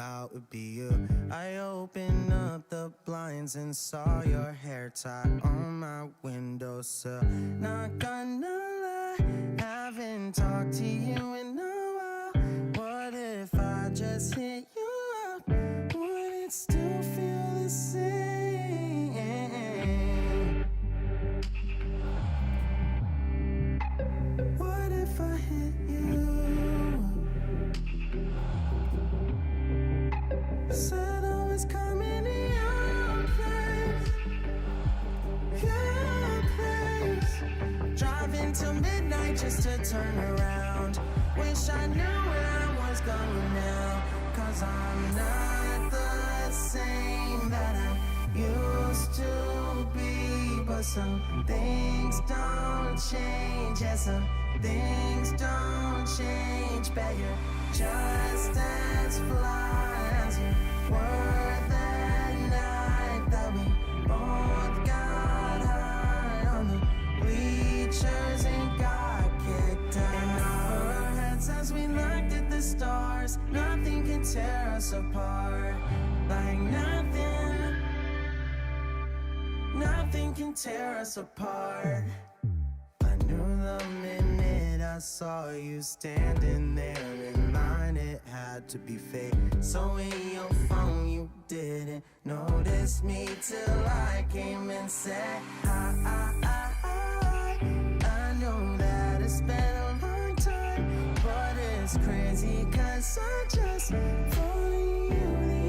about would be you. I opened up the blinds and saw your hair tie on my windowsill. Not gonna lie, haven't talked to you in a while. What if I just hit you up? Would it still feel the same? What if I hit you? Said I was coming to your place. Driving till midnight just to turn around. Wish I knew where I was going now. Cause I'm not the same that I used to be. But some things don't change. Yeah, some things don't change. Bet you're just as fly as you were that night that we both got high on the bleachers and got kicked out. In our heads as we looked at the stars, nothing can tear us apart. Like nothing can tear us apart. I knew the minute I saw you standing there in line, it had to be fake. So in your phone you didn't notice me till I came and said hi. I know that it's been a long time, but it's crazy cause I just follow you.